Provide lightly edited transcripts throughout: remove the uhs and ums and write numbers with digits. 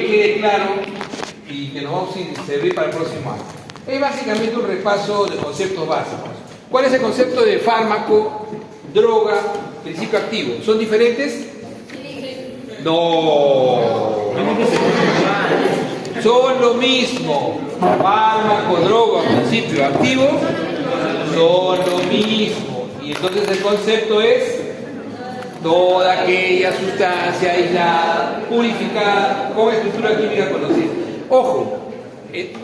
que quede claro y que nos va a servir para el próximo año. Es básicamente un repaso de conceptos básicos. ¿Cuál es el concepto de fármaco, droga, principio activo? ¿Son diferentes? No. Son lo mismo. Fármaco, droga, principio activo son lo mismo. Y entonces el concepto es toda aquella sustancia aislada, purificada, con estructura química conocida. Ojo,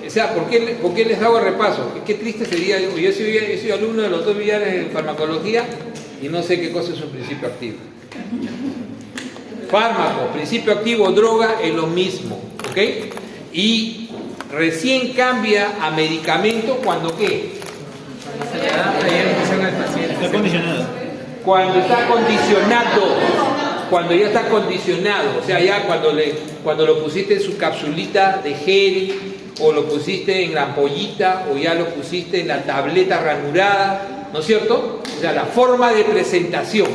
o sea, ¿por qué les hago el repaso? Qué triste sería. Yo soy alumno de los 2 billares en farmacología y no sé qué cosa es un principio activo. Fármaco, principio activo, droga es lo mismo, ¿ok? Y recién cambia a medicamento cuando ¿qué? Está condicionado. Cuando está condicionado, cuando ya está condicionado, o sea, ya cuando lo pusiste en su capsulita de gel, o lo pusiste en la ampollita, o ya lo pusiste en la tableta ranurada, ¿no es cierto? O sea, la forma de presentación,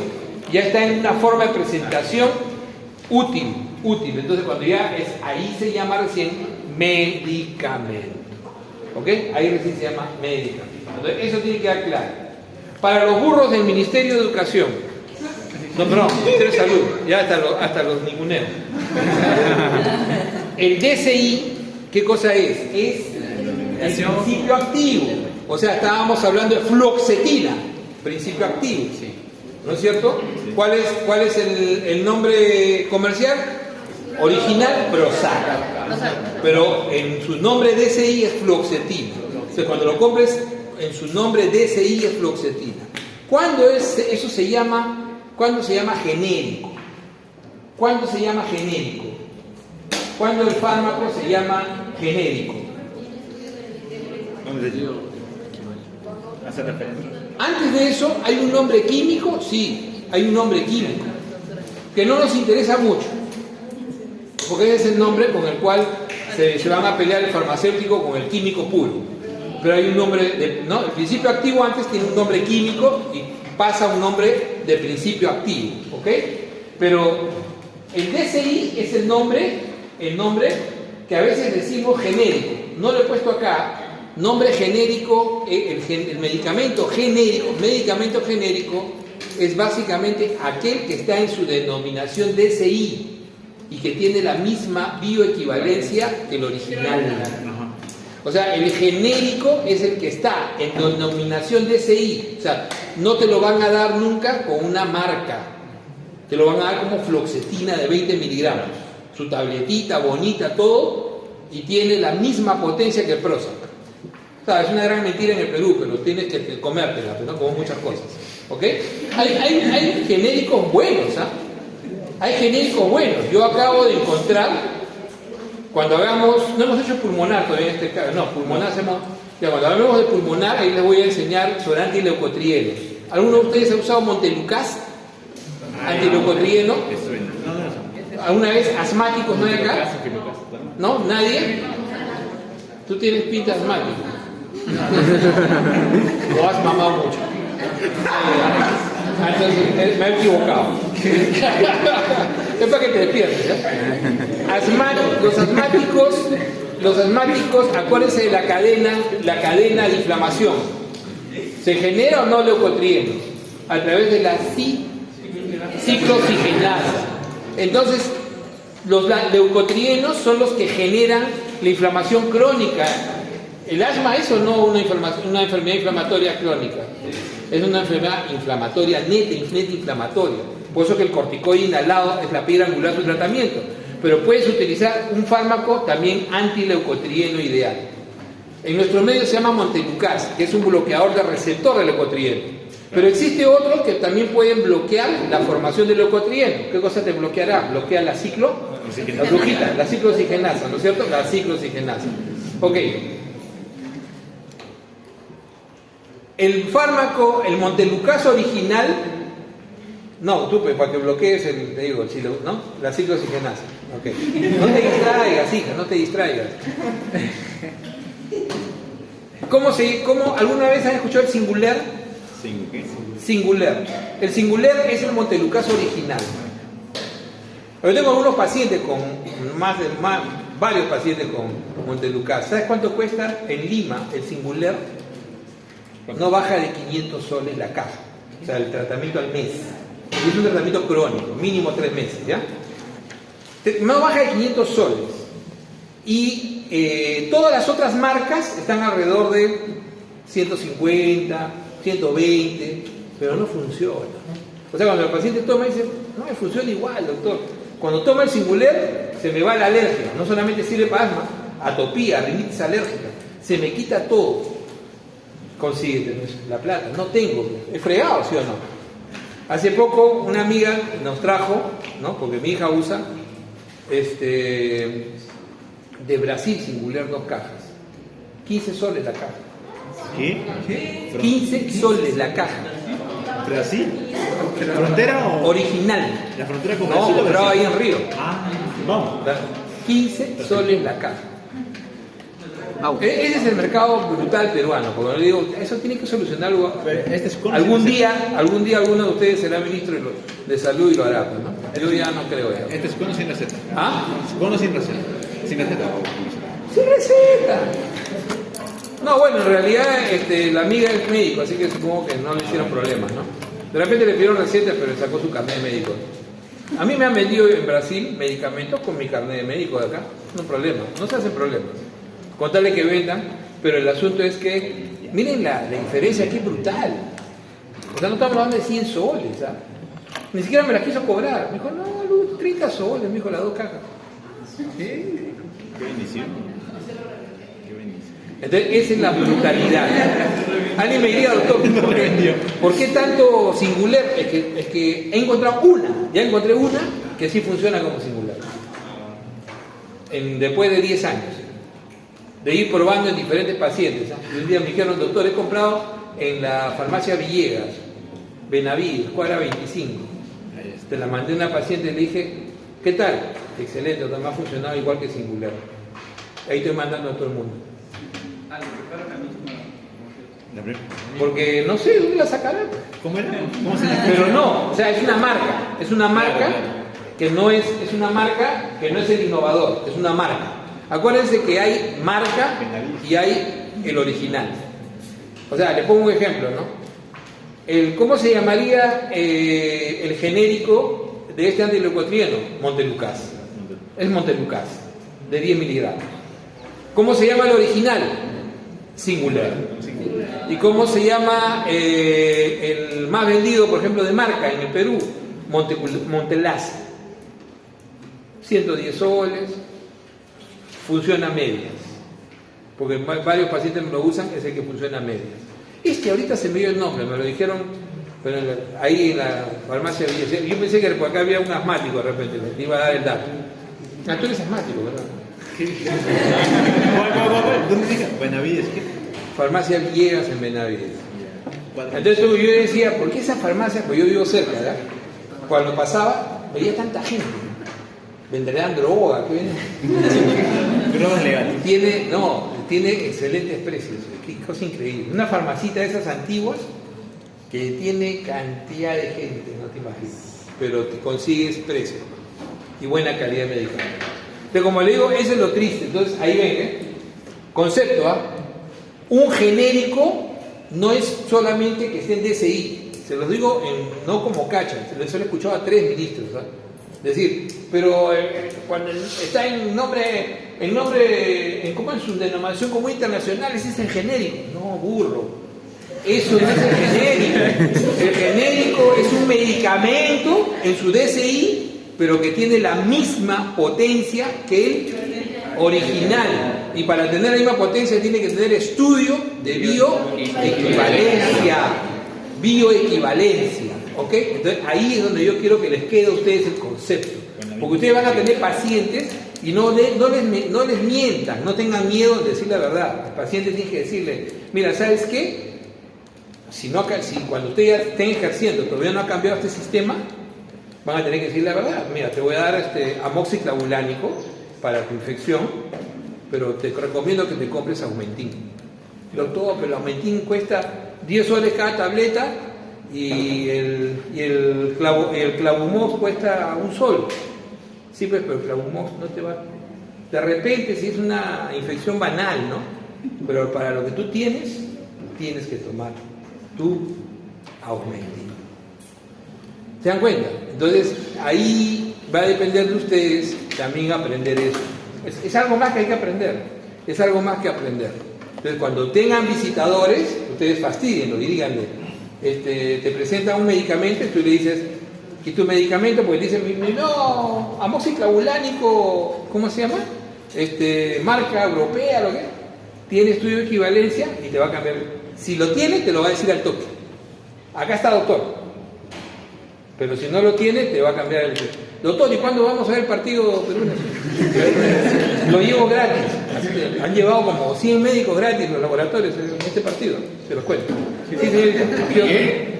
ya está en una forma de presentación útil. Entonces, cuando ya es, ahí se llama recién medicamento, ¿ok? Ahí recién se llama medicamento. Entonces, eso tiene que quedar claro. Para los burros del Ministerio de Educación, no, perdón, Ministerio de Salud, ya hasta los ninguneos. El DCI, ¿qué cosa es? Es el principio activo. O sea, estábamos hablando de fluoxetina, principio activo, ¿no es cierto? ¿Cuál es el nombre comercial? Original, Prozac. Pero en su nombre DCI es fluoxetina. O sea, cuando lo compres, en su nombre DCI es fluoxetina. ¿Cuándo se llama genérico? ¿Cuándo se llama genérico? ¿Cuándo el fármaco se llama genérico? Hace referencia. Antes de eso, ¿hay un nombre químico? Sí, hay un nombre químico que no nos interesa mucho, porque ese es el nombre con el cual se van a pelear el farmacéutico con el químico puro. Pero hay un nombre, ¿no? El principio activo antes tiene un nombre químico y pasa a un nombre de principio activo, ¿ok? Pero el DCI es el nombre que a veces decimos genérico. No lo he puesto acá. Nombre genérico, el medicamento genérico es básicamente aquel que está en su denominación DCI y que tiene la misma bioequivalencia que el original. O sea, el genérico es el que está en denominación DCI. O sea, no te lo van a dar nunca con una marca. Te lo van a dar como fluoxetina de 20 miligramos. Su tabletita, bonita, todo, y tiene la misma potencia que el Prozac. O sea, es una gran mentira en el Perú, pero tienes que comértela, ¿no? Como muchas cosas. ¿Ok? Hay genéricos buenos, ¿ah? Hay genéricos buenos. Yo acabo de encontrar... Cuando hagamos, no hemos hecho pulmonar todavía en este caso, no, pulmonar hacemos, ya cuando hablemos de pulmonar, ahí les voy a enseñar sobre antileucotrienos. ¿Alguno de ustedes ha usado Montelukast? Antileucotrieno. ¿Alguna vez asmáticos no hay acá? ¿No? ¿Nadie? Tú tienes pinta asmático. O has mamado mucho. Entonces, me he equivocado. Es para que te despiertes, ¿eh? Los asmáticos, acuérdense de la cadena de inflamación. ¿Se genera o no leucotrienos? A través de la ciclooxigenasa. Entonces, los leucotrienos son los que generan la inflamación crónica. El asma es o no una enfermedad inflamatoria crónica. Es una enfermedad inflamatoria neta inflamatoria. Por eso que el corticoide inhalado es la piedra angular de su tratamiento. Pero puedes utilizar un fármaco también antileucotrieno ideal. En nuestro medio se llama Montelukast, que es un bloqueador de receptor de leucotrieno. Pero existe otros que también pueden bloquear la formación de leucotrieno. ¿Qué cosa te bloqueará? Bloquea la ciclooxigenasa, ¿no es cierto? La ciclooxigenasa. Ok. El fármaco, el Montelukast original, no, tú para que bloquees ¿no? La ciclooxigenasa. Okay. No te distraigas, hija, no te distraigas. ¿Cómo alguna vez has escuchado el singular? Singular. El singular es el Montelukast original. Yo tengo algunos pacientes con varios pacientes con Montelukast. ¿Sabes cuánto cuesta en Lima el Singular? No baja de 500 soles la caja. O sea, el tratamiento al mes. Es un tratamiento crónico, mínimo 3 meses, ¿ya? No baja de 500 soles. Y todas las otras marcas están alrededor de 150, 120, pero no funciona. O sea, cuando el paciente toma, dice, no me funciona igual, doctor. Cuando toma el Singular, se me va la alergia. No solamente sirve para asma, atopía, rinitis alérgica. Se me quita todo. Consíguete la plata. No tengo. He fregado, ¿sí o no? Hace poco una amiga nos trajo, ¿no? Porque mi hija usa, de Brasil Singular 2 cajas. 15 soles la caja. ¿Qué? 15 soles la caja. ¿Brasil? ¿La frontera o...? Original. ¿La frontera con No, Brasil o compraba ahí Brasil? en Río. Ah, vamos. 15 soles la caja. Ese es el mercado brutal peruano, porque yo digo, eso tiene que solucionar algo. Algún día alguno de ustedes será ministro de salud y lo hará, ¿no? Yo ya no creo ya. Este es cono sin receta. ¿Ah? Cono sin receta. Sin receta. ¡Sin receta! No, bueno, en realidad la amiga es médico, así que supongo que no le hicieron problemas, ¿no? De repente le pidieron receta, pero le sacó su carnet de médico. A mí me han vendido en Brasil medicamentos con mi carnet de médico de acá, no hay problema, no se hacen problemas. Con tal de que vendan, pero el asunto es que, miren la diferencia aquí brutal. O sea, no estamos hablando de 100 soles, ¿sabes? Ni siquiera me las quiso cobrar. Me dijo, no, Luz, 30 soles, me dijo, las 2 cajas. ¿Sí? Qué bendición. Entonces, esa es la brutalidad. Alguien me diría, doctor, ¿por qué tanto Singular? Es que he encontrado ya encontré una que sí funciona como Singular. Después de 10 años. De ir probando en diferentes pacientes. Y un día me dijeron, doctor, he comprado en la farmacia Villegas, Benavides, cuadra 25. Te la mandé a una paciente y le dije, ¿qué tal? Excelente, doctor, me ha funcionado igual que Singular. Ahí estoy mandando a todo el mundo. Porque no sé dónde la sacarán. ¿Cómo era? ¿Cómo se llama? Pero no, o sea, es una marca que no es el innovador, es una marca. Acuérdense que hay marca y hay el original. O sea, le pongo un ejemplo, ¿no? ¿Cómo se llamaría el genérico de este antileucotrieno? Montelukast. Es Montelukast, de 10 miligramos. ¿Cómo se llama el original? Singular. ¿Y cómo se llama el más vendido, por ejemplo, de marca en el Perú? Montelast. 110 soles. Funciona a medias. Porque varios pacientes lo usan, es el que funciona a medias. Ahorita se me dio el nombre, me lo dijeron pero ahí en la farmacia Villa. Yo pensé que por acá había un asmático de repente, le iba a dar el dato. Ah, tú eres asmático, ¿verdad? ¿Dónde diga? Benavides, ¿qué? Farmacia Villegas en Benavides. Entonces yo decía, ¿por qué esa farmacia? Pues yo vivo cerca, ¿verdad? Cuando pasaba, veía tanta gente. Venderán droga, ¿qué venden? Drogas legales. Tiene excelentes precios. Qué cosa increíble. Una farmacita de esas antiguas que tiene cantidad de gente, no te imaginas. Pero te consigues precio y buena calidad de medicamento. Entonces, como le digo, eso es lo triste. Entonces, ahí ven, concepto, un genérico no es solamente que esté en DSI. Se los digo no como cacha, se lo he escuchado a 3 ministros, decir, pero cuando está en nombre, ¿cómo en su denominación común internacional? Ese es el genérico. No, burro. Eso no es el genérico. El genérico es un medicamento en su DSI, pero que tiene la misma potencia que el original. Y para tener la misma potencia tiene que tener estudio de bioequivalencia. ¿Ok? Entonces ahí es donde yo quiero que les quede a ustedes el concepto. Porque ustedes van a tener pacientes y no les mientan, no tengan miedo de decir la verdad. El paciente tiene que decirle, mira, ¿sabes qué? Si cuando usted ya esté ejerciendo todavía no ha cambiado este sistema, van a tener que decir la verdad. Mira, te voy a dar amoxiclavulánico para tu infección, pero te recomiendo que te compres Aumentin. Pero el Aumentin cuesta 10 soles cada tableta y el Clavumox cuesta 1 sol. Sí, pues, pero Clavumox no te va... De repente, si es una infección banal, ¿no? Pero para lo que tú tienes que tomar tu Augmentin. ¿Se dan cuenta? Entonces, ahí va a depender de ustedes también aprender eso. Es algo más que hay que aprender. Es algo más que aprender. Entonces, cuando tengan visitadores, ustedes fastidienlo y díganle, te presentan un medicamento y tú le dices, ¿y tu medicamento? Porque dicen, no, amoxiclavulánico, ¿cómo se llama? Marca europea, lo que tiene estudio de equivalencia y te va a cambiar. Si lo tiene, te lo va a decir al toque. Acá está, doctor. Pero si no lo tiene, te va a cambiar el... Doctor, ¿y cuándo vamos a ver el partido Perú? Lo llevo gratis. Han llevado como 100 médicos gratis los laboratorios en este partido. Se los cuento. Sí, señorita. ¿Qué?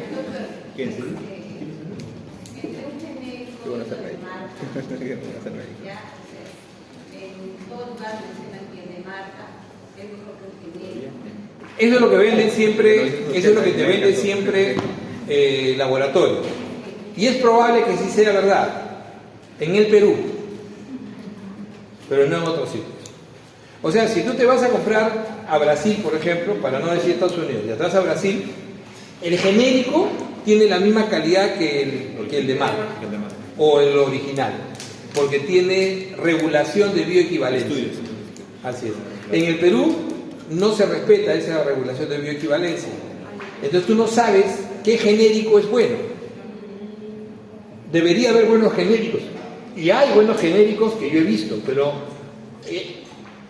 Eso es lo que venden siempre, eso es lo que te vende siempre el laboratorio. Y es probable que sí sea verdad en el Perú, pero no en otros sitios. O sea, si tú te vas a comprar a Brasil, por ejemplo, para no decir Estados Unidos, y atrás a Brasil, el genérico tiene la misma calidad que el de marca o el original, porque tiene regulación de bioequivalencia. Así es. En el Perú no se respeta esa regulación de bioequivalencia. Entonces tú no sabes qué genérico es bueno. Debería haber buenos genéricos. Y hay buenos genéricos que yo he visto, pero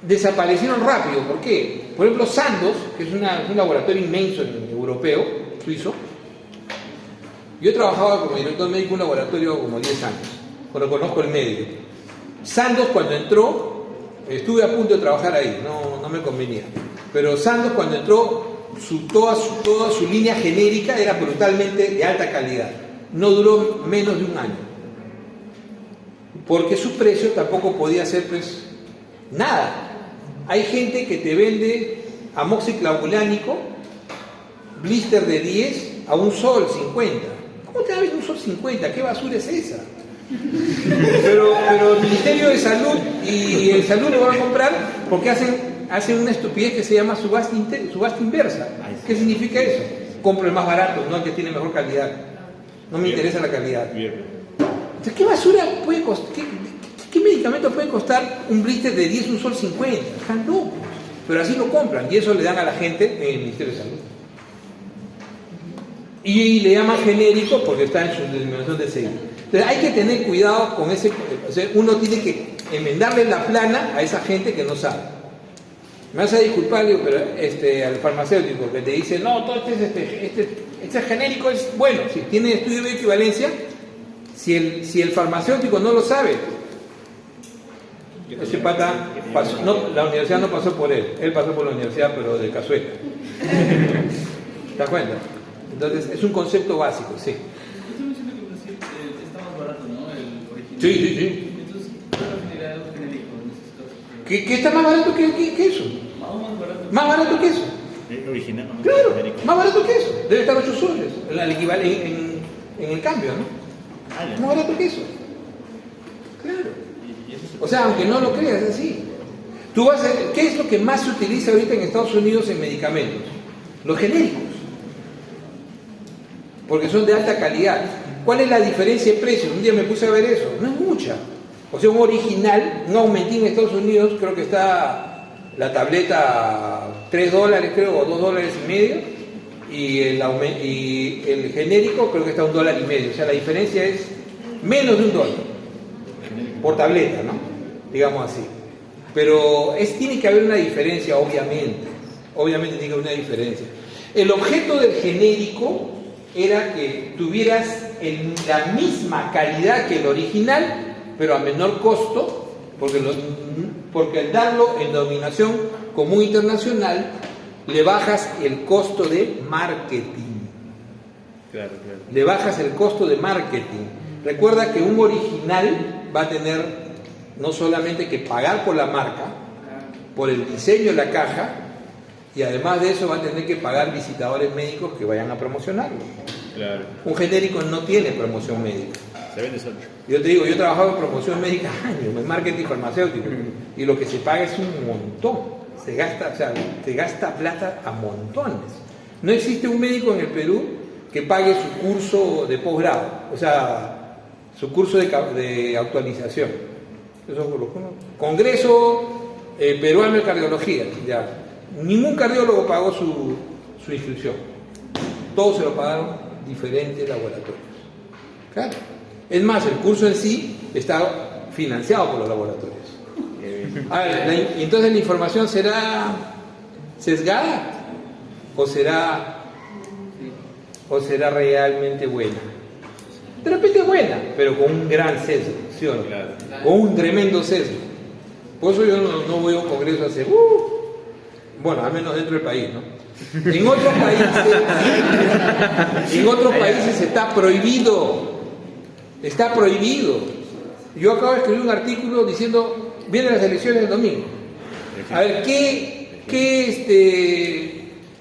desaparecieron rápido. ¿Por qué? Por ejemplo, Sandoz, que es un laboratorio inmenso europeo, suizo. Yo he trabajado como director médico en un laboratorio como 10 años, cuando conozco el medio. Sandoz, cuando entró, estuve a punto de trabajar ahí, no me convenía. Pero Sandoz, cuando entró, toda su línea genérica era brutalmente de alta calidad. No duró menos de un año. Porque su precio tampoco podía ser, pues, nada. Hay gente que te vende amoxiclavulánico, blister de 10 a $1.50. ¿Cómo te va a vender $1.50? ¿Qué basura es esa? Pero el Ministerio de Salud y el Salud lo van a comprar porque hacen una estupidez que se llama subasta inversa. ¿Qué significa eso? Compro el más barato, no el que tiene mejor calidad. No me interesa la calidad. Entonces, ¿qué basura puede costar? ¿Qué medicamento puede costar un blister de 10 $1.50? Están locos. Pero así lo compran y eso le dan a la gente en el Ministerio de Salud. Y le llaman genérico porque está en su denominación de CI. Entonces hay que tener cuidado con ese, o sea, uno tiene que enmendarle la plana a esa gente que no sabe. Me vas a disculpar, digo, pero al farmacéutico que te dice, no, todo este genérico es bueno, si tiene estudio de equivalencia, si el farmacéutico no lo sabe, ese pata pasó, no, la universidad no pasó por él pasó por la universidad, pero de cazuela. ¿Te das cuenta? Entonces, es un concepto básico, sí. Usted menciona que Brasil está más barato, ¿no? El original. Sí. Entonces, ¿cuál es la finalidad de los genéricos en estos casos? ¿Qué está más barato que eso? Aún más barato. ¿Más barato que eso? Original, ¿no? Claro, Genérico. más barato que eso. Debe estar 8 soles, el equivalente en el cambio, ¿no? Más barato que eso. Claro. O sea, aunque no lo creas, es así. ¿Qué es lo que más se utiliza ahorita en Estados Unidos en medicamentos? Los genéricos. Porque son de alta calidad. ¿Cuál es la diferencia de precio? Un día me puse a ver eso. No es mucha. O sea, un original, un Augmentin en Estados Unidos, creo que está la tableta $3, creo, o $2.50. Y el genérico creo que está $1.50. O sea, la diferencia es menos de $1 por tableta, ¿no? Digamos así. Pero tiene que haber una diferencia, obviamente. Obviamente tiene que haber una diferencia. El objeto del genérico era que tuvieras la misma calidad que el original, pero a menor costo, porque al darlo en denominación común internacional, le bajas el costo de marketing. Claro. Le bajas el costo de marketing. Recuerda que un original va a tener no solamente que pagar por la marca, por el diseño de la caja, y además de eso va a tener que pagar visitadores médicos que vayan a promocionarlo. Claro. Un genérico no tiene promoción médica. Se vende solo. Yo te digo, yo he trabajado en promoción médica años, en marketing farmacéutico, y lo que se paga es un montón. Se gasta plata a montones. No existe un médico en el Perú que pague su curso de posgrado, o sea, su curso de actualización. Eso, Congreso Peruano de Cardiología, ya. Ningún cardiólogo pagó su inscripción. Todos se lo pagaron diferentes laboratorios. Claro. Es más, el curso en sí está financiado por los laboratorios. A ver, entonces la información será sesgada o será realmente buena. De repente buena, pero con un gran sesgo, ¿sí o no? Claro. Con un tremendo sesgo. Por eso yo no voy a un congreso a hacer, bueno, al menos dentro del país, ¿no? En otros países está prohibido. Está prohibido. Yo acabo de escribir un artículo diciendo, vienen las elecciones del domingo. A ver, ¿qué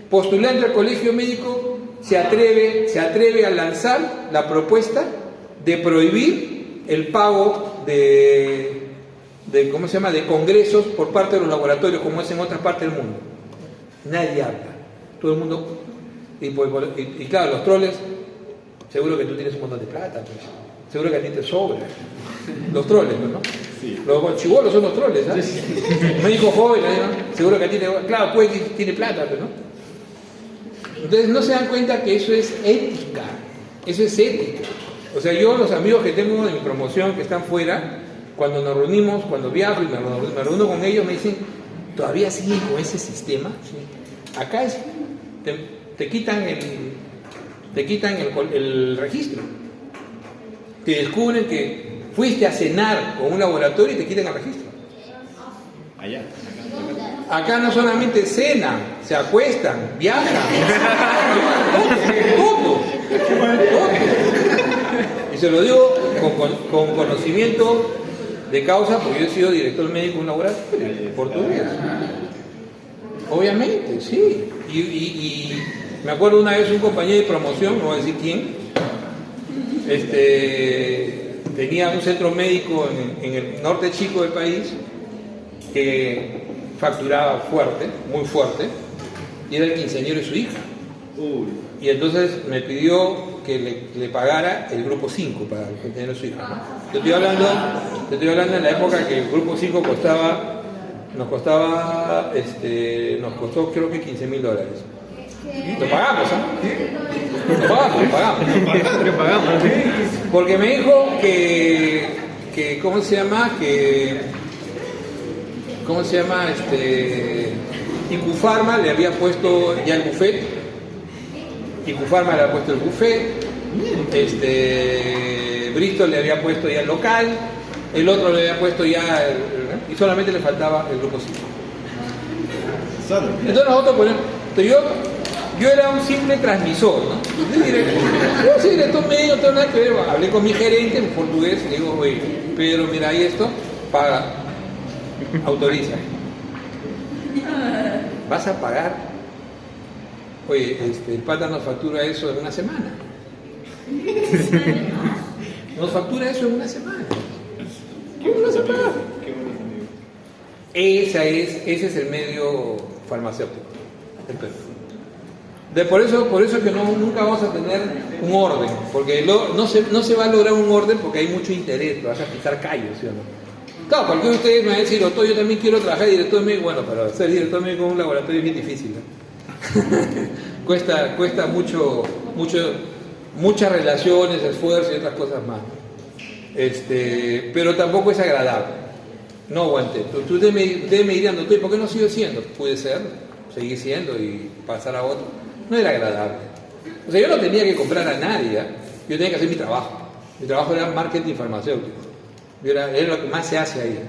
postulante al colegio médico se atreve a lanzar la propuesta de prohibir el pago de ¿cómo se llama?, de congresos por parte de los laboratorios, como es en otras partes del mundo? Nadie habla. Todo el mundo. Y claro, los troles, seguro que tú tienes un montón de plata, pues. Seguro que a ti te sobra. Los troles, ¿no? Sí. Los chibolos son los troles, ¿sabes? Sí. Médico joven, ¿no? Seguro que a ti te. Claro, pues tiene plata, pero no. Entonces no se dan cuenta que eso es ética. Eso es ética. O sea, yo, los amigos que tengo de mi promoción que están fuera, cuando nos reunimos, cuando viajo y me reúno con ellos, me dicen, ¿todavía siguen con ese sistema? Sí. Acá es, te quitan el registro. Te descubren que fuiste a cenar con un laboratorio y te quitan el registro. Allá. Acá no solamente cenan, se acuestan, viajan, todo. Y se lo digo con conocimiento de causa, porque yo he sido director médico de un laboratorio portugués. Obviamente, sí. Y me acuerdo una vez un compañero de promoción, no voy a decir quién, tenía un centro médico en el norte chico del país que facturaba fuerte, muy fuerte, y era el quinceañero de su hija. Y entonces me pidió que le pagara el grupo 5 para el quinceañero de su hija, ¿no? Te estoy hablando en la época que el grupo 5 nos costó creo que $15,000. Lo pagamos, ¿ah? Lo pagamos. Porque me dijo que ¿cómo se llama? Incufarma le había puesto ya el buffet. Incufarma le había puesto el buffet. Bristol le había puesto ya el local. El otro le había puesto ya y solamente le faltaba el grupo 5. Entonces nosotros ponemos. Yo era un simple transmisor, ¿no? Yo soy director médico, no tengo nada que ver. Hablé con mi gerente en portugués y le digo, oye, Pedro, mira ahí esto, paga, autoriza. ¿Vas a pagar? Oye, el pata nos factura eso en una semana. Nos factura eso en una semana. ¿Qué vas a pagar? Ese es el medio farmacéutico, el Perú. Por eso que nunca vamos a tener un orden, porque no se va a lograr un orden porque hay mucho interés, vas a pisar callos, ¿sí o no? Claro, cualquiera de ustedes me va a decir, yo también quiero trabajar de director médico. Bueno, pero ser director médico en un laboratorio es bien difícil, ¿no? cuesta muchas relaciones, esfuerzo y otras cosas más. Pero tampoco es agradable. No aguanté. Ustedes me dirían, doctor, ¿por qué no sigo siendo? Puede ser, seguir siendo y pasar a otro. No era agradable. O sea, yo no tenía que comprar a nadie, ¿eh? Yo tenía que hacer mi trabajo. Mi trabajo era marketing farmacéutico. Era lo que más se hace ahí.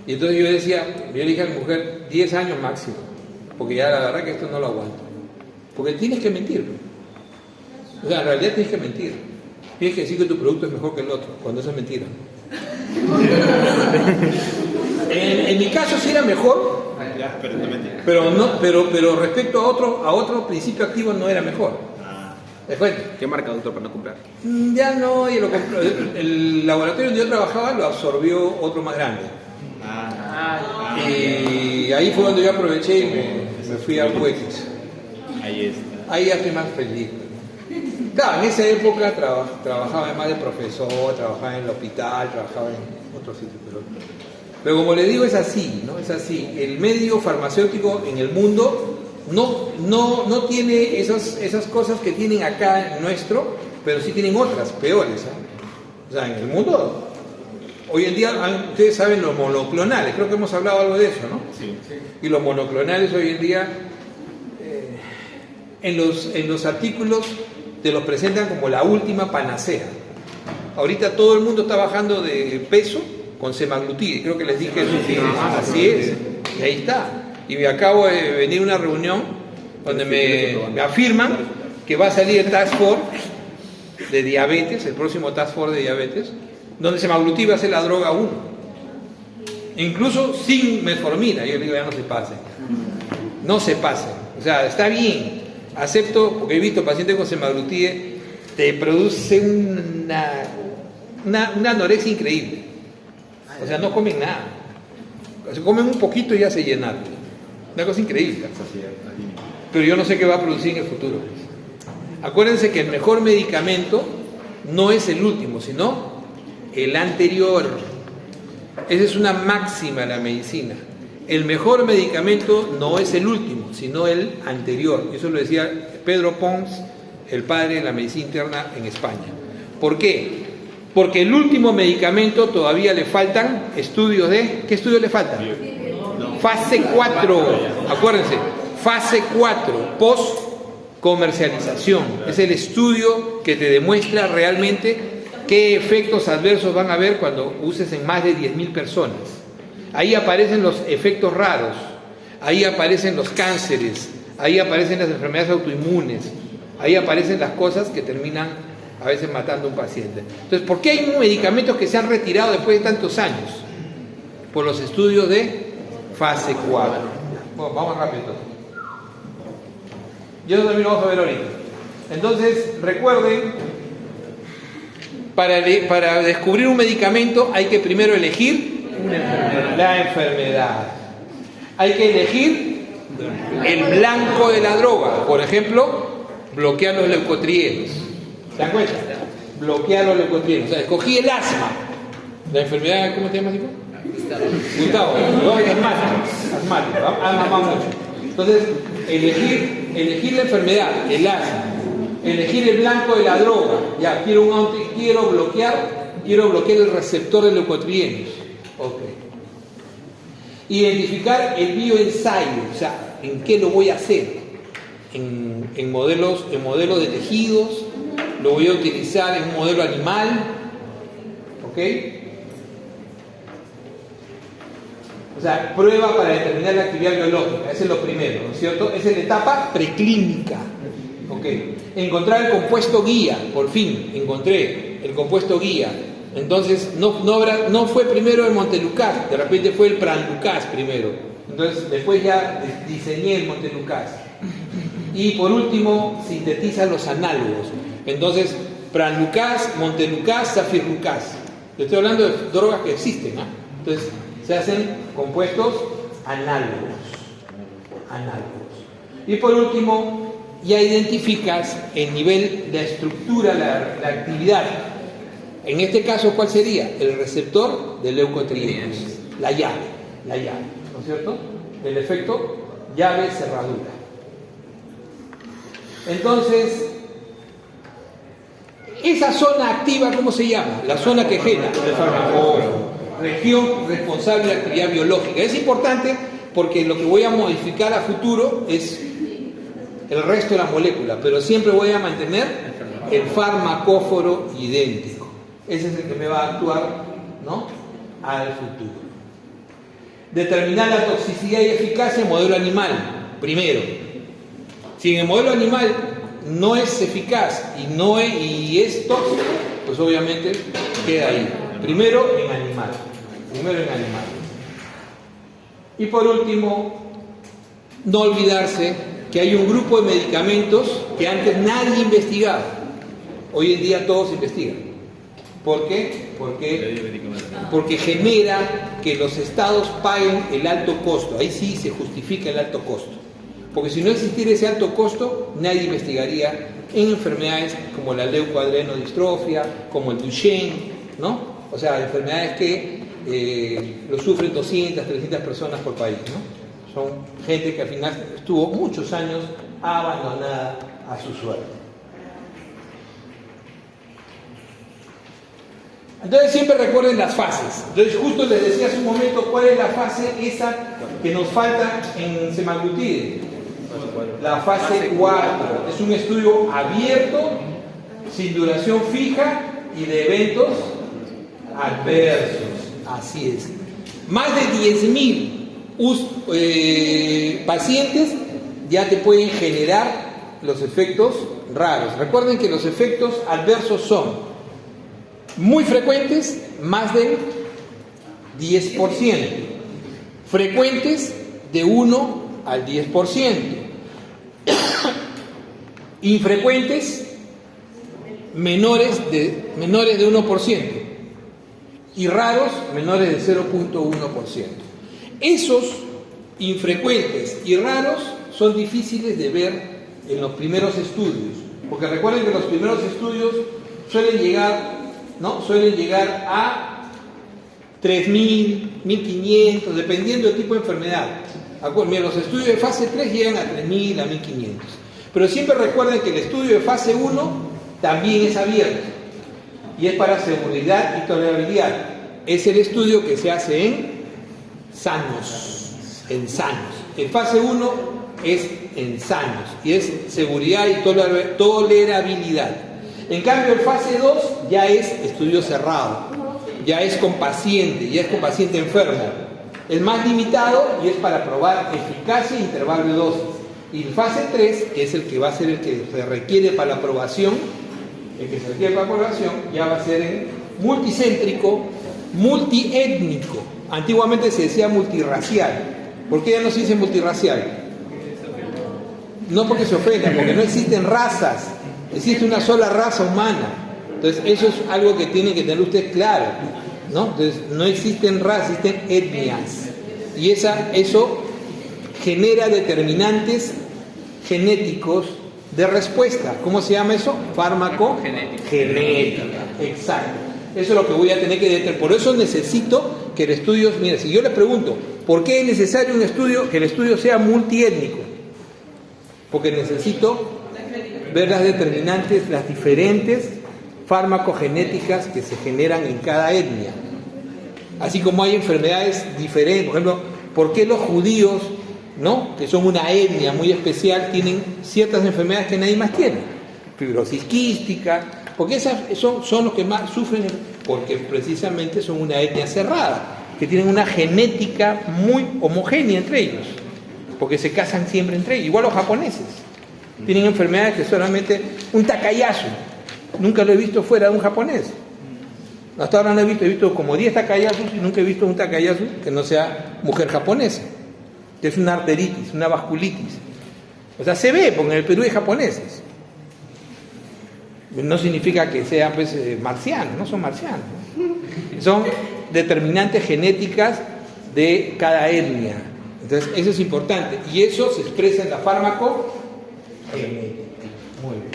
Y entonces yo le dije a mi mujer, 10 años máximo, porque ya la verdad que esto no lo aguanto. Porque tienes que mentir. O sea, en realidad tienes que mentir. Tienes que decir que tu producto es mejor que el otro, cuando eso es mentira. En mi caso sí era mejor, pero respecto a otro principio activo no era mejor. Les cuento. ¿Qué marca, doctor, para no comprar? Ya no, y lo compró. El laboratorio donde yo trabajaba lo absorbió otro más grande. Y ahí fue donde yo aproveché y me fui a UX. Ahí está. Ahí ya estoy más feliz. Claro, en esa época trabajaba además de profesor, trabajaba en el hospital, trabajaba en otros sitios. Pero como les digo, es así, ¿no? Es así. El medio farmacéutico en el mundo no tiene esas cosas que tienen acá en nuestro, pero sí tienen otras, peores, ¿eh? O sea, en el mundo, hoy en día, ustedes saben los monoclonales, creo que hemos hablado algo de eso, ¿no? Sí. Y los monoclonales hoy en día, en los artículos, te los presentan como la última panacea. Ahorita todo el mundo está bajando de peso con semaglutide, creo que les dije eso, así es, y ahí está. Y me acabo de venir a una reunión donde me afirman que va a salir el Task Force de diabetes, el próximo Task Force de diabetes, donde semaglutide va a ser la droga 1. Incluso sin metformina. Yo digo, ya no se pasen. No se pasen. O sea, está bien. Acepto, porque he visto pacientes con semaglutide, te produce una anorexia increíble. O sea, no comen nada. Se comen un poquito y ya se llenan. Una cosa increíble. Pero yo no sé qué va a producir en el futuro. Acuérdense que el mejor medicamento no es el último, sino el anterior. Esa es una máxima de la medicina. El mejor medicamento no es el último, sino el anterior. Eso lo decía Pedro Pons, el padre de la medicina interna en España. ¿Por qué? Porque el último medicamento todavía le faltan estudios de... ¿Qué estudios le faltan? Fase 4. Acuérdense, fase 4, post-comercialización. Es el estudio que te demuestra realmente qué efectos adversos van a haber cuando uses en más de 10.000 personas. Ahí aparecen los efectos raros, ahí aparecen los cánceres, ahí aparecen las enfermedades autoinmunes, ahí aparecen las cosas que terminan a veces matando a un paciente. Entonces, ¿por qué hay medicamentos que se han retirado después de tantos años? Por los estudios de fase 4. Bueno, vamos rápido. Y eso también lo vamos a ver ahorita. Entonces, recuerden, para descubrir un medicamento hay que primero elegir la enfermedad. Hay que elegir el blanco de la droga. Por ejemplo, bloquear los leucotrienos. ¿Se dan cuenta? Bloquear los leucotrienos. O sea, escogí el asma. La enfermedad, ¿cómo te llamas, hijo? Gustavo. No, es asmático. Ama mucho. Entonces, elegir la enfermedad, el asma. Elegir el blanco de la droga. Ya, quiero bloquear el receptor de leucotrienos. Ok. Identificar el bioensayo, o sea, en qué lo voy a hacer. En modelos de tejidos, lo voy a utilizar en un modelo animal. ¿Ok? O sea, prueba para determinar la actividad biológica, ese es lo primero, ¿no es cierto? Esa es la etapa preclínica. ¿Ok? Encontrar el compuesto guía, por fin, encontré el compuesto guía. Entonces, no fue primero el Montelukast, de repente fue el Pranlukast primero. Entonces, después ya diseñé el Montelukast. Y por último, sintetiza los análogos. Entonces, Pranlukast, Montelukast, Zafirlukast. Yo estoy hablando de drogas que existen, ¿no? Entonces, se hacen compuestos análogos. Y por último, ya identificas el nivel de estructura, la actividad. En este caso, ¿cuál sería? El receptor de leucotrienos, la llave, ¿no es cierto? El efecto llave-cerradura. Entonces, esa zona activa, ¿cómo se llama? La zona quejera, el farmacófago, región responsable de la actividad biológica. Es importante porque lo que voy a modificar a futuro es el resto de la molécula, pero siempre voy a mantener el farmacóforo idéntico. Ese es el que me va a actuar, ¿no?, al futuro. Determinar la toxicidad y eficacia en modelo animal, primero. Si en el modelo animal no es eficaz y es tóxico, pues obviamente queda ahí. Primero en animal. Y por último, no olvidarse que hay un grupo de medicamentos que antes nadie investigaba. Hoy en día todos investigan. ¿Por qué? Porque genera que los estados paguen el alto costo. Ahí sí se justifica el alto costo. Porque si no existiera ese alto costo, nadie investigaría en enfermedades como la leucoadrenodistrofia, como el Duchenne, ¿no? O sea, enfermedades que lo sufren 200, 300 personas por país, ¿no? Son gente que al final estuvo muchos años abandonada a su suerte. Entonces siempre recuerden las fases. Entonces justo les decía hace un momento cuál es la fase esa que nos falta en semaglutide. La fase 4 es un estudio abierto, sin duración fija y de eventos adversos. Así es. Más de 10.000 pacientes ya te pueden generar los efectos raros. Recuerden que los efectos adversos son muy frecuentes, más del 10%, frecuentes de 1 al 10%, infrecuentes menores de 1% y raros menores de 0.1%. Esos infrecuentes y raros son difíciles de ver en los primeros estudios, porque recuerden que los primeros estudios suelen llegar a 3.000, 1.500, dependiendo del tipo de enfermedad. Mira, los estudios de fase 3 llegan a 3.000, a 1.500. Pero siempre recuerden que el estudio de fase 1 también es abierto y es para seguridad y tolerabilidad. Es el estudio que se hace en sanos. El fase 1 es en sanos y es seguridad y tolerabilidad. En cambio, el fase 2 ya es estudio cerrado, ya es con paciente enfermo. Es más limitado y es para probar eficacia e intervalo de dosis. Y el fase 3, que es el que va a ser el que se requiere para la aprobación, ya va a ser en multicéntrico, multiétnico. Antiguamente se decía multirracial. ¿Por qué ya no se dice multirracial? No porque se ofenda, porque no existen razas. Existe una sola raza humana. Entonces eso es algo que tienen que tener ustedes claro, ¿no? Entonces no existen razas, existen etnias. Y eso genera determinantes genéticos de respuesta. ¿Cómo se llama eso? Farmacogenética. Exacto. Eso es lo que voy a tener que determinar. Por eso necesito que el estudio... Mira, si yo les pregunto, ¿por qué es necesario un estudio, que el estudio sea multiétnico? Porque necesito ver las determinantes, las diferentes farmacogenéticas que se generan en cada etnia. Así como hay enfermedades diferentes. Por ejemplo, ¿por qué los judíos, ¿no?, que son una etnia muy especial, tienen ciertas enfermedades que nadie más tiene? Fibrosis quística, porque esas son los que más sufren, porque precisamente son una etnia cerrada, que tienen una genética muy homogénea entre ellos, porque se casan siempre entre ellos. Igual los japoneses tienen enfermedades que solamente un Takayasu, nunca lo he visto fuera de un japonés. Hasta ahora no he visto como 10 Takayasus y nunca he visto un Takayasu que no sea mujer japonesa, que es una arteritis, una vasculitis. O sea, se ve, porque en el Perú hay japoneses. No significa que sean pues, marcianos, no son marcianos. Son determinantes genéticas de cada etnia. Entonces, eso es importante. Y eso se expresa en la farmacogenética. Muy bien.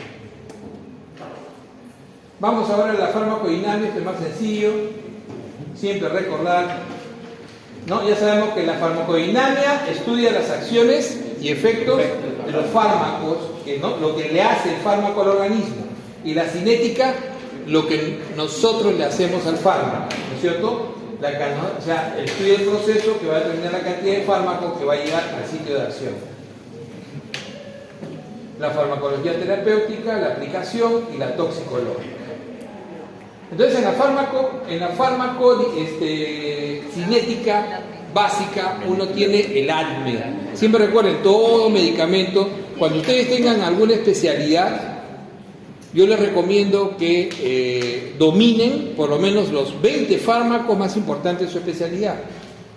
Vamos ahora a la farmacodinamia, esto es más sencillo. Siempre recordar, ¿no? Ya sabemos que la farmacodinamia estudia las acciones y efectos de los fármacos, ¿no?, lo que le hace el fármaco al organismo. Y la cinética, lo que nosotros le hacemos al fármaco, ¿no es cierto? O sea, estudia el proceso que va a determinar la cantidad de fármaco que va a llegar al sitio de acción. La farmacología terapéutica, la aplicación y la toxicología. Entonces, en la cinética básica uno tiene el ADME. Siempre recuerden, todo medicamento, cuando ustedes tengan alguna especialidad, yo les recomiendo que dominen por lo menos los 20 fármacos más importantes de su especialidad.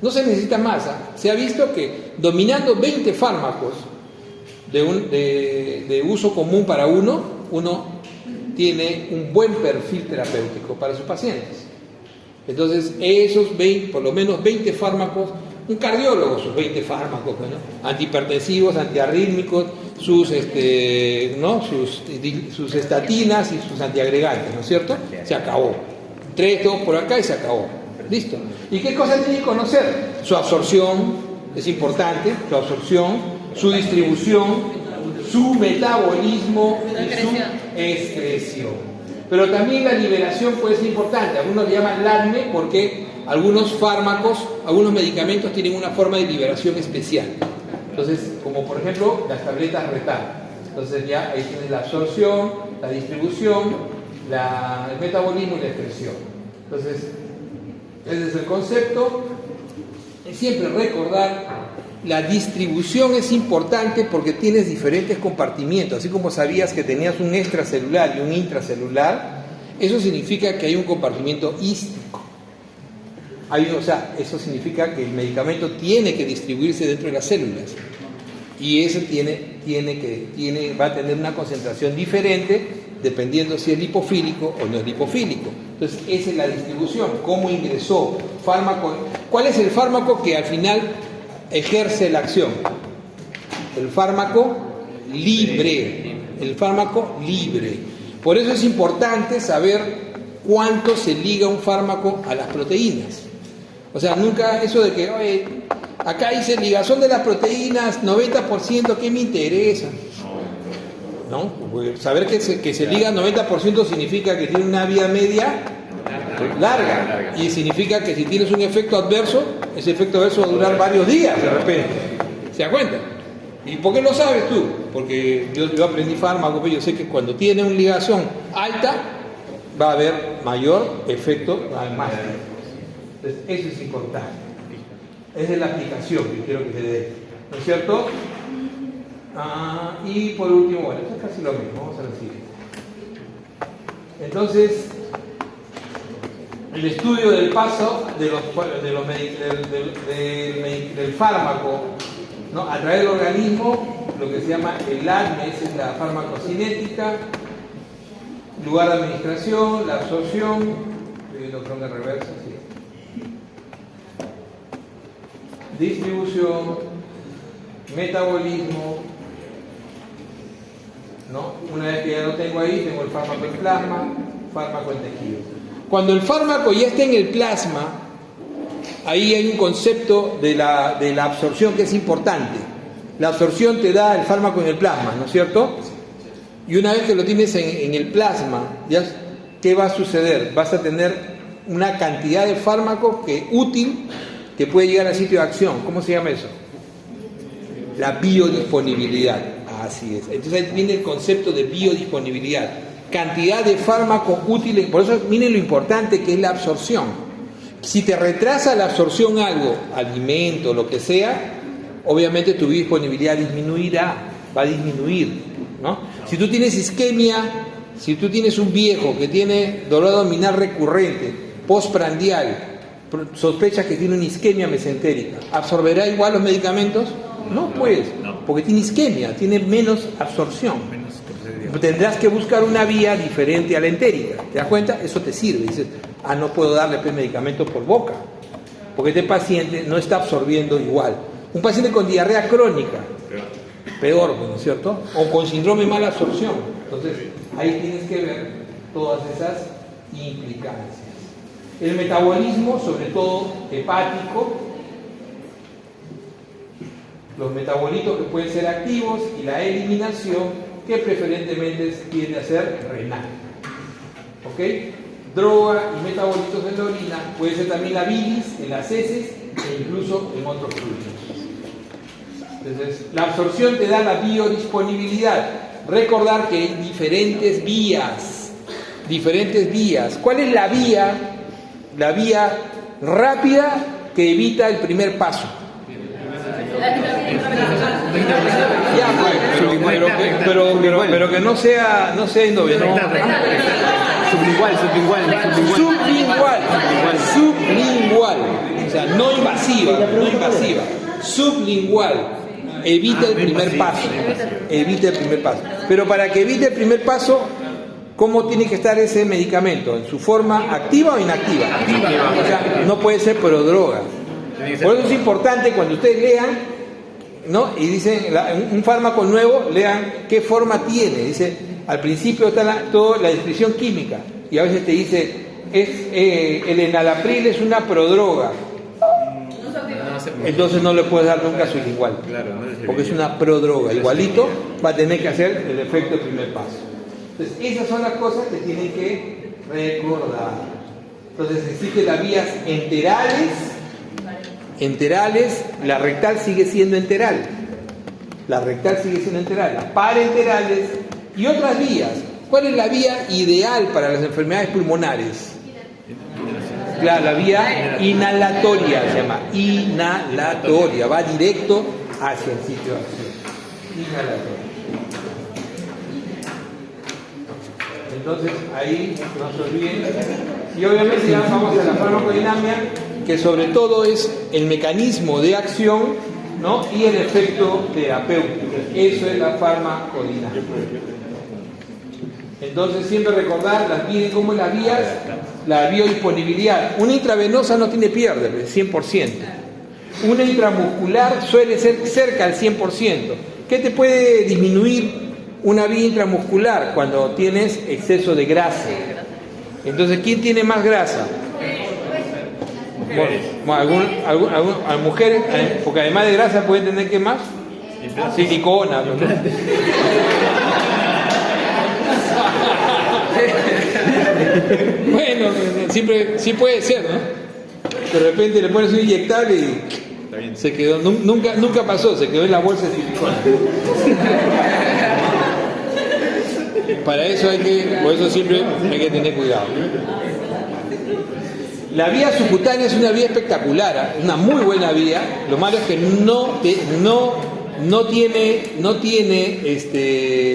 No se necesita más. Se ha visto que dominando 20 fármacos de uso común para uno tiene un buen perfil terapéutico para sus pacientes. Entonces, esos 20, por lo menos 20 fármacos, un cardiólogo, sus 20 fármacos, ¿no? Antihipertensivos, antiarrítmicos, sus estatinas y sus antiagregantes, ¿no es cierto? Se acabó. 3, 2 por acá y se acabó. Listo. ¿Y qué cosas tiene que conocer? Su absorción, es importante, su absorción, su distribución, su metabolismo y su excreción. Pero también la liberación puede ser importante. Algunos le llaman LADME porque algunos fármacos, algunos medicamentos tienen una forma de liberación especial. Entonces, como por ejemplo las tabletas Retal. Entonces ya ahí tienes la absorción, la distribución, el metabolismo y la excreción. Entonces, ese es el concepto. Y siempre recordar, la distribución es importante porque tienes diferentes compartimientos. Así como sabías que tenías un extracelular y un intracelular, eso significa que hay un compartimiento ístico. Eso significa que el medicamento tiene que distribuirse dentro de las células. Y eso va a tener una concentración diferente dependiendo si es lipofílico o no es lipofílico. Entonces, esa es la distribución. ¿Cómo ingresó? Fármaco. ¿Cuál es el fármaco que al final ejerce la acción? El fármaco libre. El fármaco libre. Por eso es importante saber cuánto se liga un fármaco a las proteínas. O sea, nunca eso de que, oye, acá dice ligazón de las proteínas, 90%, ¿qué me interesa? ¿No? Porque saber que se liga 90% significa que tiene una vida media larga. Y significa que si tienes un efecto adverso, ese efecto adverso va a durar varios días de repente. ¿Se da cuenta? ¿Y por qué lo sabes tú? Porque yo aprendí fármaco, pero yo sé que cuando tiene una ligación alta, va a haber mayor efecto al más tiempo. Entonces, eso es importante. Esa es la aplicación que quiero que se dé. ¿No es cierto? Y por último, bueno, esto es casi lo mismo. Vamos a la siguiente. Entonces, el estudio del paso del fármaco, ¿no? A través del organismo, lo que se llama el ADME, es la farmacocinética, lugar de administración, la absorción, estoy viendo creo que reversa, sí. Distribución, metabolismo, ¿no? Una vez que ya lo tengo ahí, tengo el fármaco en plasma, fármaco en tejido. Cuando el fármaco ya está en el plasma, ahí hay un concepto de la absorción que es importante. La absorción te da el fármaco en el plasma, ¿no es cierto? Y una vez que lo tienes en el plasma, ¿ya? ¿Qué va a suceder? Vas a tener una cantidad de fármaco útil que puede llegar al sitio de acción. ¿Cómo se llama eso? La biodisponibilidad. Así es. Entonces ahí viene el concepto de biodisponibilidad. Cantidad de fármaco útil. Por eso miren lo importante que es la absorción. Si te retrasa la absorción algo, alimento, lo que sea, obviamente tu biodisponibilidad disminuirá, va a disminuir, ¿no? Si tú tienes isquemia, si tú tienes un viejo que tiene dolor abdominal recurrente, postprandial, sospechas que tiene una isquemia mesentérica, ¿absorberá igual los medicamentos? No, pues, porque tiene isquemia, tiene menos absorción. Tendrás que buscar una vía diferente a la entérica. ¿Te das cuenta? Eso te sirve. Dices, no puedo darle medicamento por boca, porque este paciente no está absorbiendo igual. Un paciente con diarrea crónica, peor, ¿no es cierto? O con síndrome de mala absorción. Entonces, ahí tienes que ver todas esas implicancias. El metabolismo, sobre todo hepático, los metabolitos que pueden ser activos y la eliminación que preferentemente tiende a ser renal. ¿Ok? Droga y metabolitos en la orina, puede ser también la bilis, en las heces e incluso en otros fluidos. Entonces, la absorción te da la biodisponibilidad. Recordar que hay diferentes vías. ¿Cuál es la vía? La vía rápida que evita el primer paso. Pero que no sea endovenoso. Sublingual. O sea, no invasiva. Sublingual. evita el primer paso. Evita el primer paso. Pero para que evite el primer paso, ¿cómo tiene que estar ese medicamento? ¿En su forma activa o inactiva? O sea, no puede ser prodroga. Por eso es importante cuando ustedes lean, ¿no? Y dicen un fármaco nuevo, lean qué forma tiene. Dice, al principio está toda la descripción química y a veces te dice el enalapril es una prodroga. Entonces no le puedes dar nunca sublingual, porque es una prodroga. Igualito va a tener que hacer el efecto del primer paso. Entonces esas son las cosas que tienen que recordar. Entonces existen las vías enterales, la rectal sigue siendo enteral. Las parenterales y otras vías. ¿Cuál es la vía ideal para las enfermedades pulmonares? Claro, la vía inhalatoria se llama. Inhalatoria, va directo hacia el sitio de acción. Inhalatoria. Entonces ahí no se olviden. Y obviamente ya vamos a la farmacodinamia, que sobre todo es el mecanismo de acción, ¿no? Y el efecto terapéutico. Eso es la farmacodinamia. Entonces siempre recordar cómo las vías, la biodisponibilidad. Una intravenosa no tiene pierde, 100%. Una intramuscular suele ser cerca del 100%. ¿Qué te puede disminuir una vía intramuscular? Cuando tienes exceso de grasa. Entonces, ¿quién tiene más grasa? Bueno, mujeres, porque además de grasa pueden tener ¿qué más? Silicona. ¿No? Bueno, siempre sí puede ser, ¿no? De repente le pones un inyectable y se quedó, nunca pasó, se quedó en la bolsa de silicona. Por eso siempre hay que tener cuidado. La vía subcutánea es una vía espectacular, una muy buena vía. Lo malo es que no tiene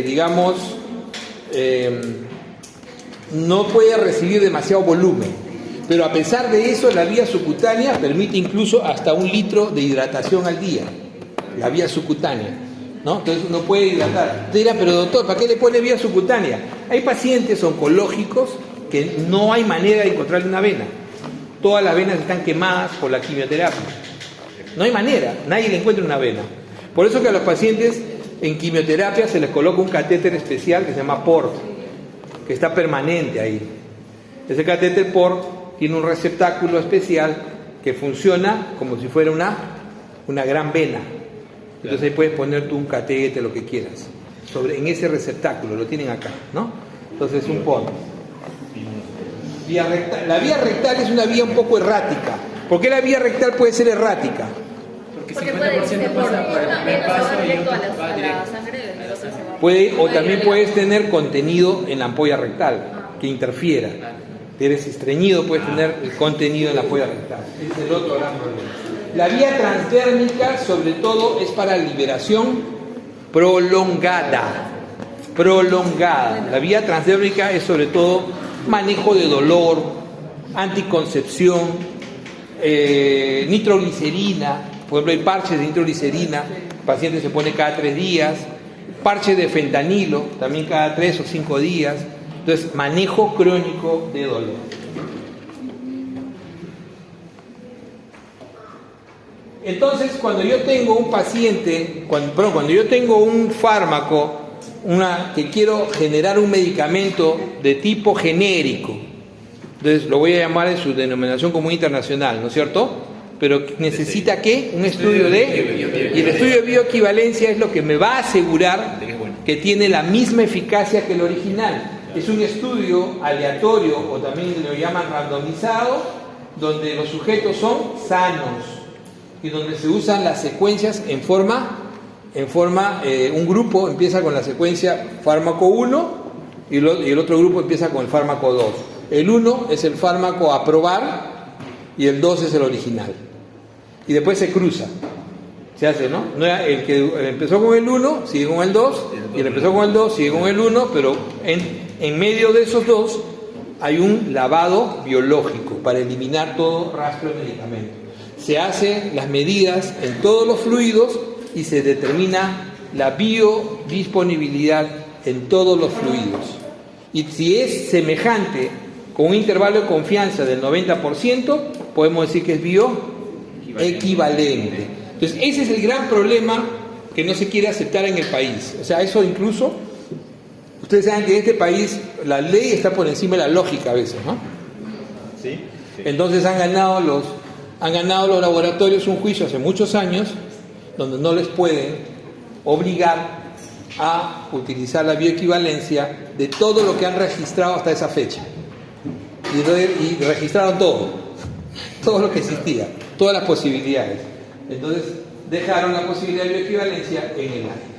digamos, no puede recibir demasiado volumen, pero a pesar de eso la vía subcutánea permite incluso hasta 1 litro de hidratación al día, la vía subcutánea, ¿no? Entonces uno puede hidratar. Te dirá, pero doctor, ¿para qué le pone vía subcutánea? Hay pacientes oncológicos que no hay manera de encontrarle una vena, todas las venas están quemadas por la quimioterapia, no hay manera, nadie le encuentra una vena. Por eso que a los pacientes en quimioterapia se les coloca un catéter especial que se llama POR, que está permanente ahí. Ese catéter POR tiene un receptáculo especial que funciona como si fuera una gran vena. Entonces ahí puedes poner tú un catéter, lo que quieras, en ese receptáculo, lo tienen acá, ¿no? Entonces es un POR. La vía rectal es una vía un poco errática. ¿Por qué la vía rectal puede ser errática? Porque 50% pasa por el primer paso y otro va directo. Puede, o también puedes tener contenido en la ampolla rectal que interfiera. Eres estreñido, puedes tener el contenido en la ampolla rectal. Ese es el otro gran problema. La vía transdérmica, sobre todo, es para liberación prolongada. La vía transdérmica es sobre todo manejo de dolor, anticoncepción, nitroglicerina. Por ejemplo, hay parches de nitroglicerina, el paciente se pone cada 3 días, parches de fentanilo, también cada 3 o 5 días. Entonces, manejo crónico de dolor. Entonces, cuando yo tengo un paciente, cuando yo tengo un fármaco, que quiero generar un medicamento de tipo genérico, entonces lo voy a llamar en su denominación común internacional, ¿no es cierto? Pero necesita ¿qué? Un estudio y el estudio de bioequivalencia es lo que me va a asegurar que tiene la misma eficacia que el original. Es un estudio aleatorio, o también lo llaman randomizado, donde los sujetos son sanos y donde se usan las secuencias en forma un grupo empieza con la secuencia fármaco 1 y el otro grupo empieza con el fármaco 2. El 1 es el fármaco a probar y el 2 es el original. Y después se cruza. Se hace, ¿no? El que empezó con el 1 sigue con el 2 y el empezó con el 2 sigue con el 1, pero en medio de esos dos hay un lavado biológico para eliminar todo rastro de medicamento. Se hacen las medidas en todos los fluidos y se determina la biodisponibilidad en todos los fluidos. Y si es semejante con un intervalo de confianza del 90%, podemos decir que es bioequivalente. Entonces, ese es el gran problema que no se quiere aceptar en el país. O sea, eso incluso, ustedes saben que en este país la ley está por encima de la lógica a veces, ¿no? Sí. Entonces han ganado los laboratorios un juicio hace muchos años donde no les pueden obligar a utilizar la bioequivalencia de todo lo que han registrado hasta esa fecha. Y registraron todo lo que existía, todas las posibilidades. Entonces dejaron la posibilidad de bioequivalencia en el aire.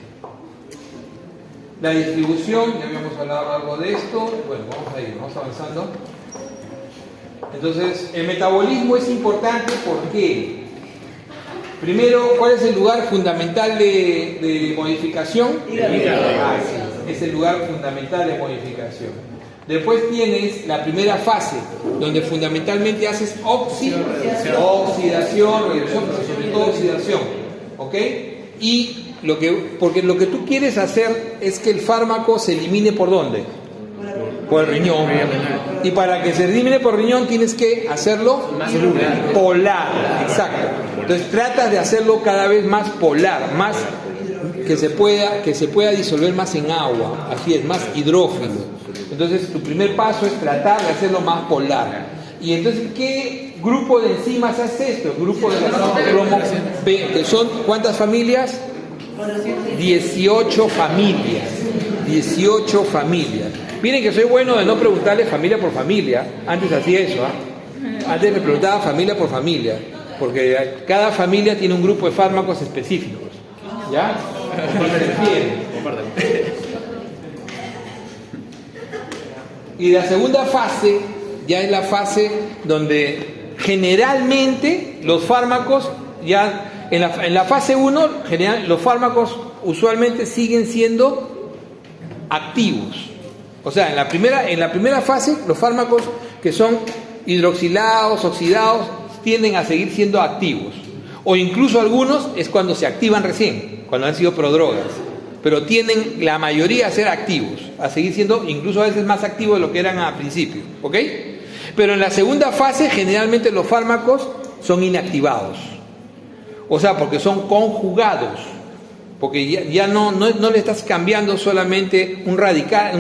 La distribución, ya habíamos hablado algo de esto. Bueno, vamos avanzando. Entonces, el metabolismo es importante porque, primero, ¿cuál es el lugar fundamental de modificación? Sí, es el lugar fundamental de modificación. Después tienes la primera fase, donde fundamentalmente haces oxidación, reducción, pero sobre todo oxidación, ¿ok? Y porque lo que tú quieres hacer es que el fármaco se elimine ¿por dónde? Por el riñón. Y para que se elimine por riñón tienes que hacerlo polar, exacto. Entonces tratas de hacerlo cada vez más polar, más que se pueda disolver más en agua, así es, más hidrófilo. Entonces tu primer paso es tratar de hacerlo más polar. Y entonces, ¿qué grupo de enzimas hace esto? El grupo de la cromo B, que son ¿cuántas familias? 18 familias. 18 familias. Miren que soy bueno de no preguntarle familia por familia. Antes hacía eso, Antes me preguntaba familia por familia, porque cada familia tiene un grupo de fármacos específicos. ¿Ya? Y la segunda fase ya es la fase donde generalmente los fármacos ya en la fase 1 los fármacos usualmente siguen siendo activos. O sea, en la primera fase los fármacos que son hidroxilados, oxidados, tienden a seguir siendo activos. O incluso algunos es cuando se activan recién, cuando han sido prodrogas. Pero tienden la mayoría a ser activos, a seguir siendo incluso a veces más activos de lo que eran al principio, ¿ok? Pero en la segunda fase generalmente los fármacos son inactivados, o sea, porque son conjugados, porque ya no le estás cambiando solamente un radical,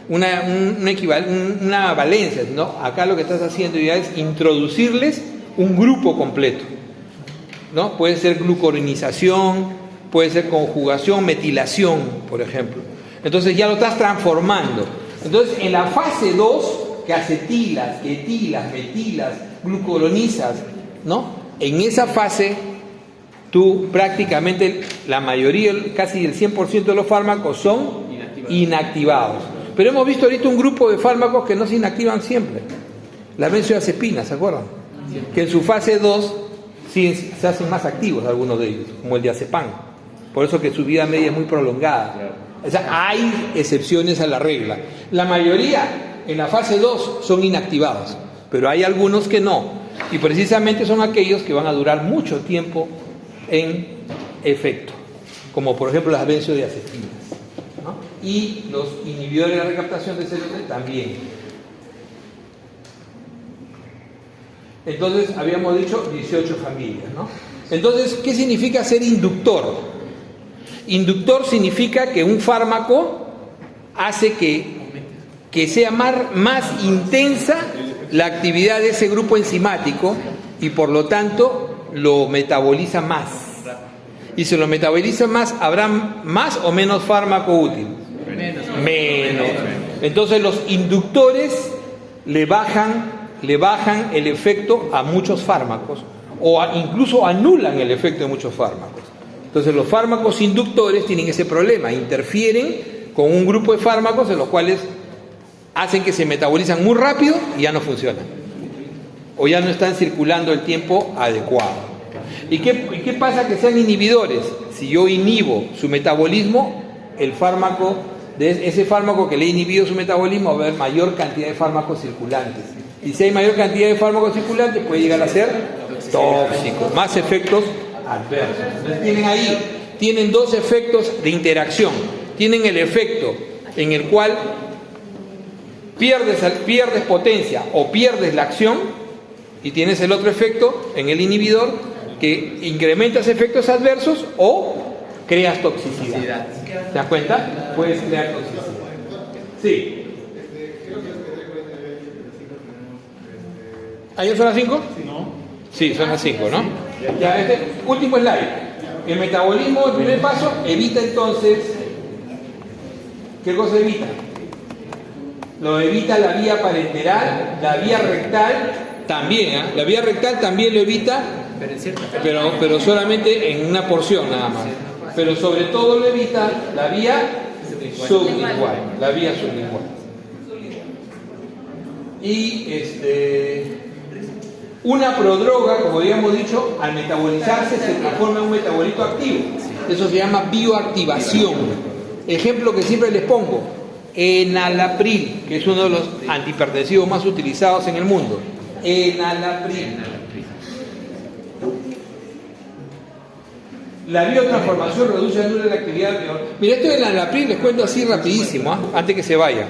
una valencia, sino acá lo que estás haciendo ya es introducirles un grupo completo, ¿no? Puede ser glucorinización, puede ser conjugación, metilación, por ejemplo. Entonces ya lo estás transformando. Entonces en la fase 2, que acetilas, etilas, metilas, glucuronizas, ¿no? En esa fase, tú prácticamente la mayoría, casi el 100% de los fármacos son inactivados. Pero hemos visto ahorita un grupo de fármacos que no se inactivan siempre. La benzodiazepina, ¿se acuerdan? Que en su fase 2 sí, se hacen más activos algunos de ellos, como el diazepam. Por eso que su vida media es muy prolongada. O sea, hay excepciones a la regla. La mayoría en la fase 2 son inactivados, pero hay algunos que no. Y precisamente son aquellos que van a durar mucho tiempo en efecto, como por ejemplo las benzodiazepinas, ¿no? Y los inhibidores de la recaptación de serotonina también. Entonces, habíamos dicho 18 familias, ¿no? Entonces, ¿qué significa ser inductor? Inductor significa que un fármaco hace que sea más intensa la actividad de ese grupo enzimático y por lo tanto lo metaboliza más. Y si lo metaboliza más, ¿habrá más o menos fármaco útil? Menos. Entonces los inductores le bajan el efecto a muchos fármacos o incluso anulan el efecto de muchos fármacos. Entonces los fármacos inductores tienen ese problema, interfieren con un grupo de fármacos en los cuales hacen que se metabolizan muy rápido y ya no funcionan o ya no están circulando el tiempo adecuado. ¿Y qué pasa que sean inhibidores? Si yo inhibo su metabolismo, ese fármaco que le he inhibido su metabolismo va a haber mayor cantidad de fármacos circulantes. Y si hay mayor cantidad de fármacos circulantes puede llegar a ser tóxico, más efectos adversos. Entonces tienen dos efectos de interacción. Tienen el efecto en el cual pierdes potencia o pierdes la acción, y tienes el otro efecto en el inhibidor que incrementas efectos adversos o creas toxicidad. ¿Te das cuenta? Puedes crear toxicidad. Sí. ¿Ayer son las 5? No. Sí, son las 5, ¿no? Ya, último slide. El metabolismo, el primer paso, evita entonces... ¿Qué cosa evita? Lo evita la vía parenteral, la vía rectal también, ¿eh? La vía rectal también lo evita, pero solamente en una porción nada más. Pero sobre todo lo evita la vía sublingual, Y una prodroga, como habíamos dicho, al metabolizarse se transforma en un metabolito activo. Eso se llama bioactivación. Ejemplo que siempre les pongo: enalapril, que es uno de los antihipertensivos más utilizados en el mundo. Enalapril. La biotransformación reduce el número de la actividad. Mira, esto del enalapril les cuento así rapidísimo, antes que se vaya.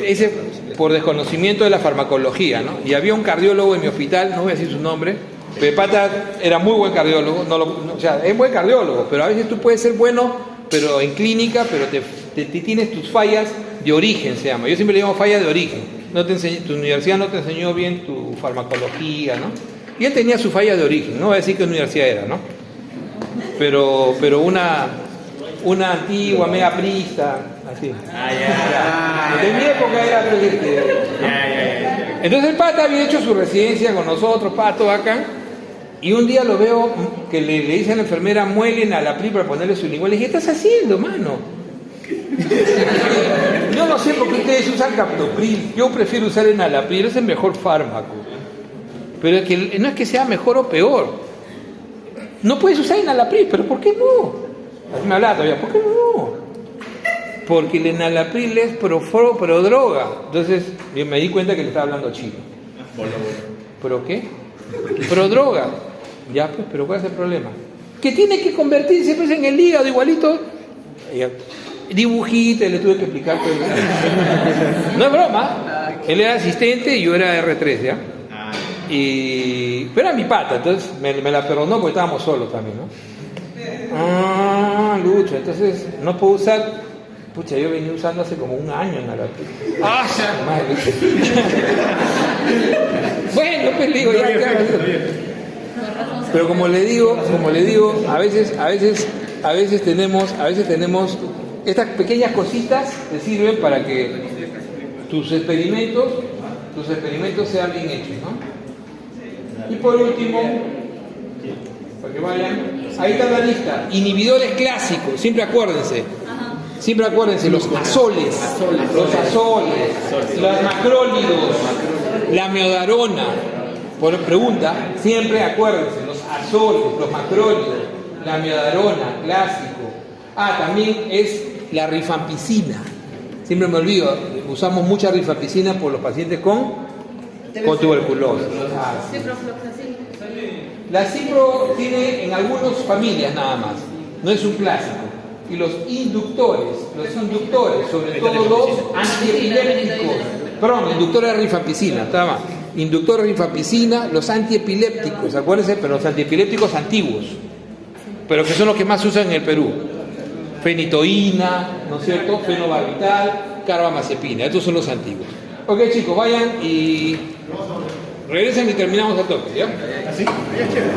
Ese por desconocimiento de la farmacología, ¿no? Y había un cardiólogo en mi hospital, no voy a decir su nombre, pero el pata era muy buen cardiólogo, o sea, es buen cardiólogo, pero a veces tú puedes ser bueno, pero en clínica, pero te tienes tus fallas de origen, se llama. Yo siempre le llamo falla de origen. Tu universidad no te enseñó bien tu farmacología, ¿no? Y él tenía su falla de origen, no voy a decir qué universidad era, ¿no? Pero una antigua, mega prista, así. De mi época era... Entonces el pata había hecho su residencia con nosotros, todo acá, y un día lo veo que le dice a la enfermera: muele enalapril para ponerle su lingüe. Le dije: ¿qué estás haciendo, mano? Yo no sé por qué ustedes usan captopril, yo prefiero usar enalapril, es el mejor fármaco. Pero es que no es que sea mejor o peor. No puedes usar enalapril, pero ¿por qué no? Así me hablaba todavía: ¿por qué no? Porque el enalapril es prodroga. Entonces yo me di cuenta que le estaba hablando chino. ¿Pero qué? Prodroga. Ya, pues, pero ¿cuál es el problema? Que tiene que convertirse pues en el hígado igualito. Dibujito, le tuve que explicar todo. No es broma. Él era asistente y yo era R3, ¿ya? Pero era mi pata, entonces me la perdonó porque estábamos solos también, ¿no? Lucha, entonces no puedo usar. Pucha, yo venía usando hace como un año en la madre. Bueno, pues digo, ya. Pero como le digo, a veces tenemos estas pequeñas cositas que sirven para que tus experimentos sean bien hechos, ¿no? Y por último, para que vayan, ahí está la lista: inhibidores clásicos, siempre acuérdense, los azoles, los macrólidos, la miodarona. Por pregunta, siempre acuérdense: los azoles, los macrólidos, la miodarona, clásico. También es la rifampicina. Siempre me olvido, usamos mucha rifampicina por los pacientes con tuberculosis. La cipro tiene en algunas familias nada más, no es un clásico. Y los inductores, sobre todo los antiepilépticos, inductores de rifampicina, está más. Inductores de rifampicina, los antiepilépticos, acuérdense, pero los antiepilépticos antiguos, pero que son los que más se usan en el Perú. Fenitoína, ¿no es cierto? Fenobarbital, carbamazepina, estos son los antiguos. Ok, chicos, vayan y regresen y terminamos el toque, ¿ya? ¿Así? Ya, chévere.